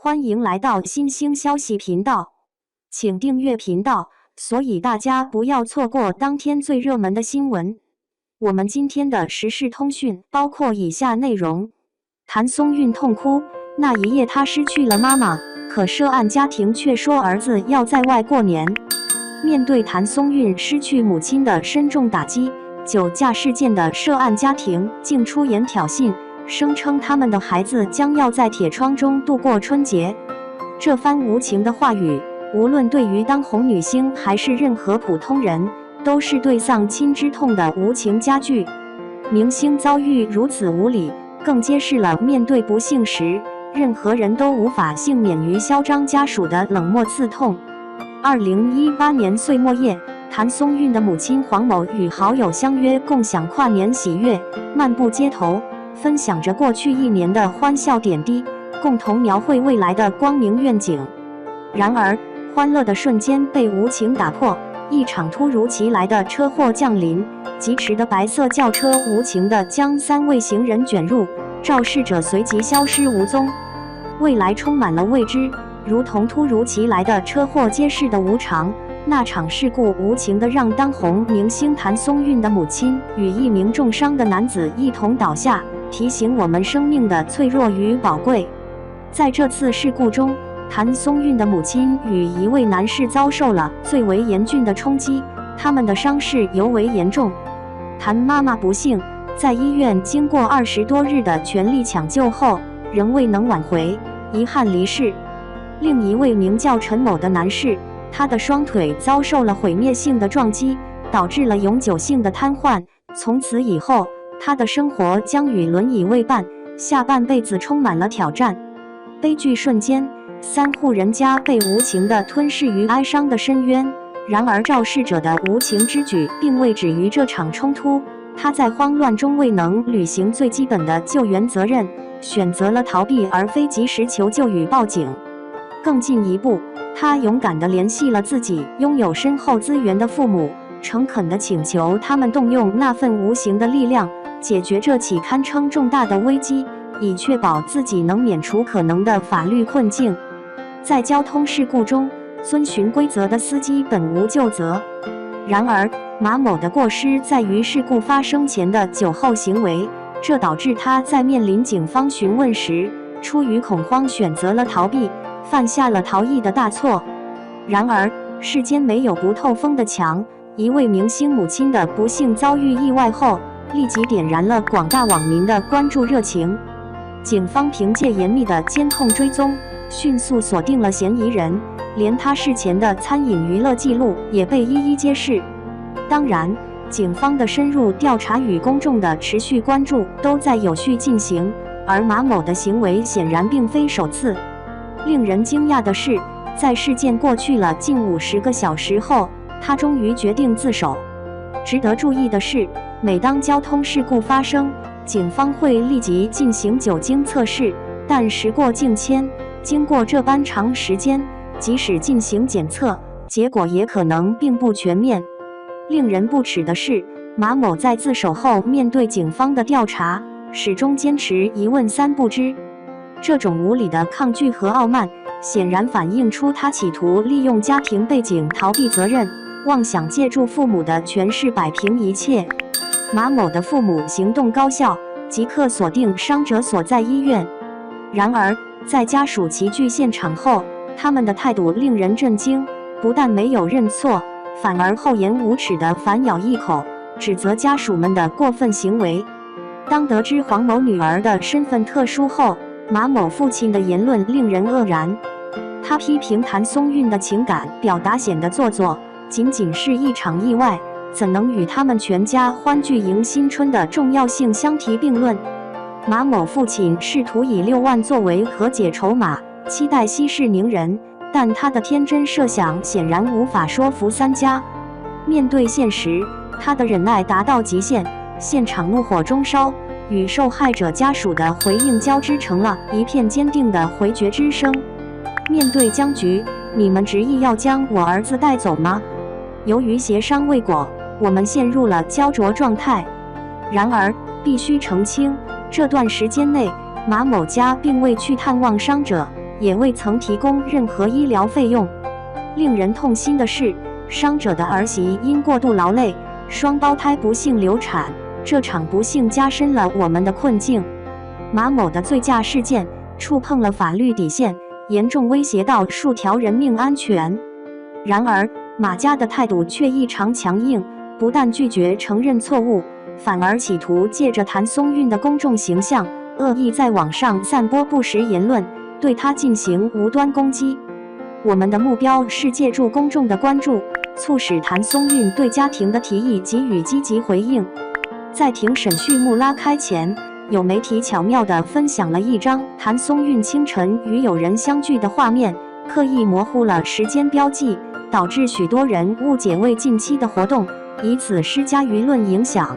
欢迎来到新兴消息频道，请订阅频道，所以大家不要错过当天最热门的新闻。我们今天的时事通讯包括以下内容：谭松韵痛哭，那一夜她失去了妈妈，可涉案家庭却说儿子要在外过年。面对谭松韵失去母亲的深重打击，酒驾事件的涉案家庭竟出言挑衅，声称他们的孩子将要在铁窗中度过春节。这番无情的话语，无论对于当红女星还是任何普通人，都是对丧亲之痛的无情加剧。明星遭遇如此无理，更揭示了面对不幸时，任何人都无法幸免于嚣张家属的冷漠刺痛。2018年岁末夜，谭松韵的母亲黄某与好友相约共享跨年喜悦，漫步街头，分享着过去一年的欢笑点滴，共同描绘未来的光明愿景。然而，欢乐的瞬间被无情打破，一场突如其来的车祸降临，疾驰的白色轿车无情地将3位行人卷入，肇事者随即消失无踪。未来充满了未知，如同突如其来的车祸揭示的无常。那场事故无情地让当红明星谭松韵的母亲与一名重伤的男子一同倒下，提醒我们生命的脆弱与宝贵。在这次事故中，谭松韵的母亲与一位男士遭受了最为严峻的冲击，他们的伤势尤为严重。谭妈妈不幸在医院经过20多日的全力抢救后，仍未能挽回，遗憾离世。另一位名叫陈某的男士，他的双腿遭受了毁灭性的撞击，导致了永久性的瘫痪。从此以后，他的生活将与轮椅为伴，下半辈子充满了挑战。悲剧瞬间，3户人家被无情地吞噬于哀伤的深渊。然而，肇事者的无情之举并未止于这场冲突，他在慌乱中未能履行最基本的救援责任，选择了逃避而非及时求救与报警。更进一步，他勇敢地联系了自己拥有深厚资源的父母，诚恳地请求他们动用那份无形的力量，解决这起堪称重大的危机，以确保自己能免除可能的法律困境。在交通事故中，遵循规则的司机本无咎责。然而，马某的过失在于事故发生前的酒后行为，这导致他在面临警方询问时，出于恐慌选择了逃避，犯下了逃逸的大错。然而，世间没有不透风的墙，一位明星母亲的不幸遭遇意外后，立即点燃了广大网民的关注热情。警方凭借严密的监控追踪，迅速锁定了嫌疑人，连他事前的餐饮娱乐记录也被一一揭示。当然，警方的深入调查与公众的持续关注都在有序进行，而马某的行为显然并非首次。令人惊讶的是，在事件过去了近50个小时后，他终于决定自首。值得注意的是，每当交通事故发生，警方会立即进行酒精测试，但时过境迁，经过这般长时间，即使进行检测，结果也可能并不全面。令人不齿的是，马某在自首后面对警方的调查，始终坚持一问三不知。这种无理的抗拒和傲慢，显然反映出他企图利用家庭背景逃避责任，妄想借助父母的权势摆平一切。马某的父母行动高效，即刻锁定伤者所在医院。然而，在家属齐聚现场后，他们的态度令人震惊，不但没有认错，反而厚颜无耻地反咬一口，指责家属们的过分行为。当得知黄某女儿的身份特殊后，马某父亲的言论令人愕然。他批评谭松韵的情感表达显得做作，仅仅是一场意外，怎能与他们全家欢聚迎新春的重要性相提并论？马某父亲试图以6万作为和解筹码，期待息事宁人，但他的天真设想显然无法说服3家。面对现实，他的忍耐达到极限，现场怒火中烧，与受害者家属的回应交织成了一片坚定的回绝之声。面对僵局，你们执意要将我儿子带走吗？由于协商未果，我们陷入了焦灼状态。然而，必须澄清，这段时间内，马某家并未去探望伤者，也未曾提供任何医疗费用。令人痛心的是，伤者的儿媳因过度劳累，双胞胎不幸流产，这场不幸加深了我们的困境。马某的醉驾事件触碰了法律底线，严重威胁到数条人命安全。然而，马家的态度却异常强硬，不但拒绝承认错误，反而企图借着谭松韵的公众形象，恶意在网上散播不实言论，对他进行无端攻击。我们的目标是借助公众的关注，促使谭松韵对家庭的提议给予积极回应。在庭审序幕拉开前，有媒体巧妙地分享了一张谭松韵清晨与友人相聚的画面，刻意模糊了时间标记，导致许多人误解为近期的活动，以此施加舆论影响。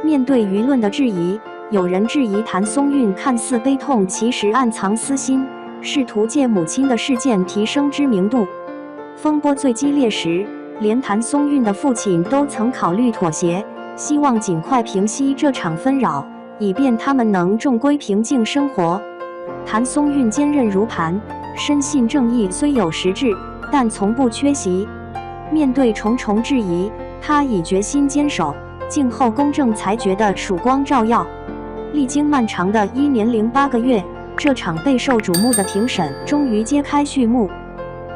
面对舆论的质疑，有人质疑谭松韵看似悲痛，其实暗藏私心，试图借母亲的事件提升知名度。风波最激烈时，连谭松韵的父亲都曾考虑妥协，希望尽快平息这场纷扰，以便他们能重归平静生活。谭松韵坚韧如磐，深信正义虽有时至，但从不缺席。面对重重质疑，他以决心坚守、静候公正裁决的曙光照耀。历经漫长的1年零8个月，这场备受瞩目的庭审终于揭开序幕。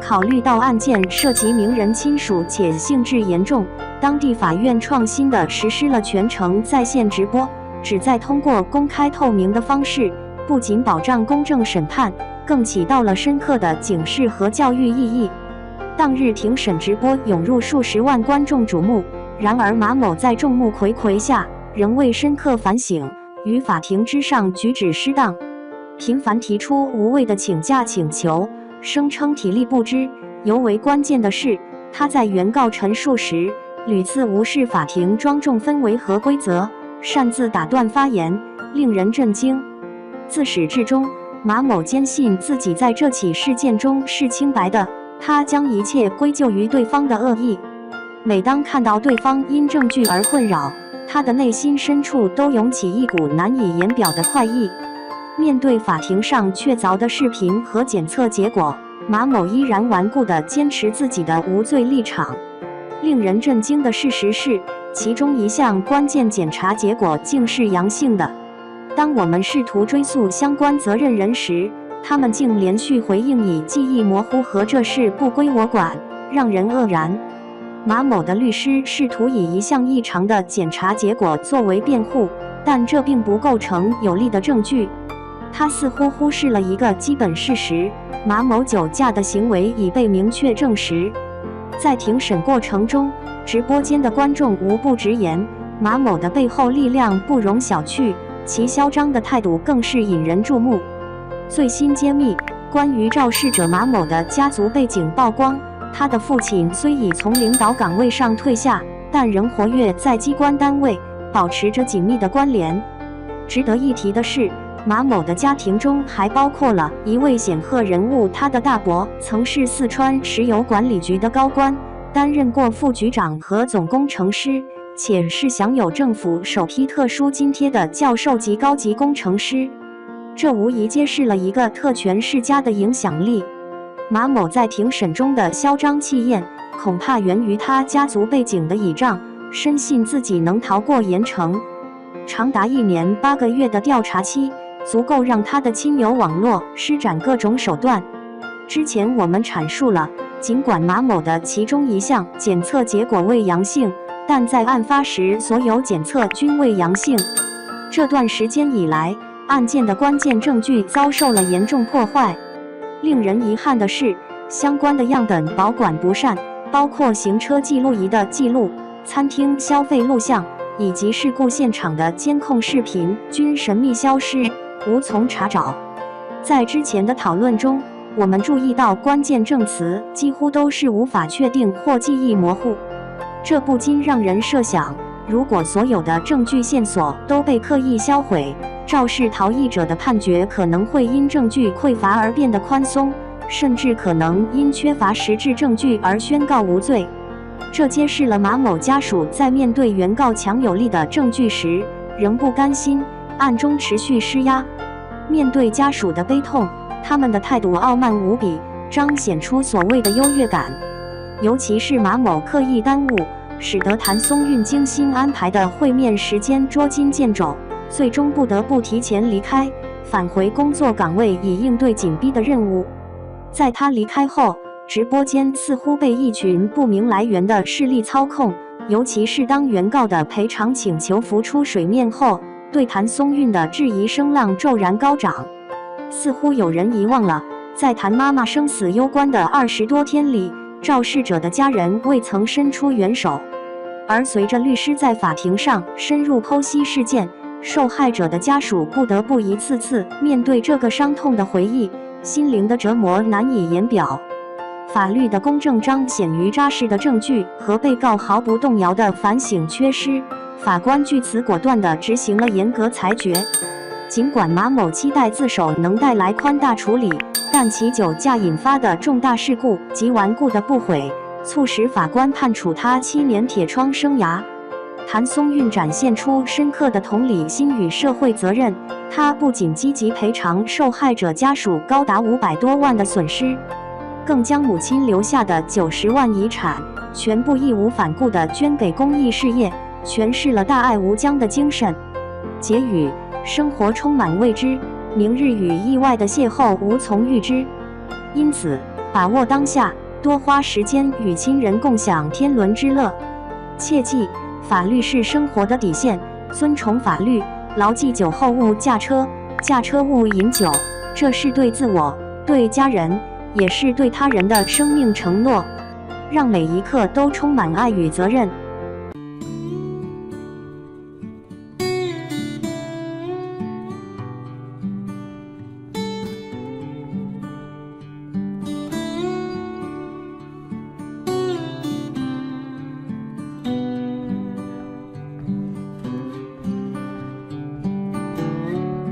考虑到案件涉及名人亲属且性质严重，当地法院创新地实施了全程在线直播，旨在通过公开透明的方式，不仅保障公正审判，更起到了深刻的警示和教育意义。当日庭审直播涌入数十万观众瞩目，然而马某在众目睽睽下仍未深刻反省，于法庭之上举止失当，频繁提出无谓的请假请求，声称体力不支。尤为关键的是，他在原告陈述时屡次无视法庭庄重氛围和规则，擅自打断发言，令人震惊。自始至终，马某坚信自己在这起事件中是清白的，他将一切归咎于对方的恶意。每当看到对方因证据而困扰，他的内心深处都涌起一股难以言表的快意。面对法庭上确凿的视频和检测结果，马某依然顽固地坚持自己的无罪立场。令人震惊的事实是，其中一项关键检查结果竟是阳性的。当我们试图追溯相关责任人时，他们竟连续回应以记忆模糊和这事不归我管，让人愕然。马某的律师试图以一项异常的检查结果作为辩护，但这并不构成有力的证据。他似乎忽视了一个基本事实：马某酒驾的行为已被明确证实。在庭审过程中，直播间的观众无不直言，马某的背后力量不容小觑，其嚣张的态度更是引人注目。最新揭秘：关于肇事者马某的家族背景曝光，他的父亲虽已从领导岗位上退下，但仍活跃在机关单位，保持着紧密的关联。值得一提的是，马某的家庭中还包括了一位显赫人物，他的大伯曾是四川石油管理局的高官，担任过副局长和总工程师，且是享有政府首批特殊津贴的教授级高级工程师。这无疑揭示了一个特权世家的影响力。马某在庭审中的嚣张气焰，恐怕源于他家族背景的倚仗，深信自己能逃过严惩。长达1年8个月的调查期，足够让他的亲友网络施展各种手段。之前我们阐述了，尽管马某的其中一项检测结果为阳性，但在案发时所有检测均为阳性。这段时间以来，案件的关键证据遭受了严重破坏。令人遗憾的是，相关的样本保管不善，包括行车记录仪的记录、餐厅消费录像以及事故现场的监控视频均神秘消失，无从查找。在之前的讨论中，我们注意到关键证词几乎都是无法确定或记忆模糊，这不禁让人设想，如果所有的证据线索都被刻意销毁，肇事逃逸者的判决可能会因证据匮乏而变得宽松，甚至可能因缺乏实质证据而宣告无罪。这揭示了马某家属在面对原告强有力的证据时，仍不甘心，暗中持续施压。面对家属的悲痛，他们的态度傲慢无比，彰显出所谓的优越感。尤其是马某刻意耽误，使得谭松韵精心安排的会面时间捉襟见肘，最终不得不提前离开，返回工作岗位以应对紧逼的任务。在他离开后，直播间似乎被一群不明来源的势力操控，尤其是当原告的赔偿请求浮出水面后，对谭松韵的质疑声浪骤然高涨。似乎有人遗忘了，在谭妈妈生死攸关的20多天里，肇事者的家人未曾伸出援手。而随着律师在法庭上深入剖析事件，受害者的家属不得不一次次面对这个伤痛的回忆，心灵的折磨难以言表。法律的公正彰显于扎实的证据和被告毫不动摇的反省缺失，法官据此果断地执行了严格裁决。尽管马某期待自首能带来宽大处理，但其酒驾引发的重大事故及顽固的不悔，促使法官判处他7年铁窗生涯。谭松韵展现出深刻的同理心与社会责任，他不仅积极赔偿受害者家属高达500多万的损失，更将母亲留下的90万遗产全部义无反顾地捐给公益事业，诠释了大爱无疆的精神。结语：生活充满未知，明日与意外的邂逅无从预知，因此把握当下，多花时间与亲人共享天伦之乐。切记，法律是生活的底线，遵从法律，牢记酒后勿驾车，驾车勿饮酒，这是对自我、对家人，也是对他人的生命承诺。让每一刻都充满爱与责任。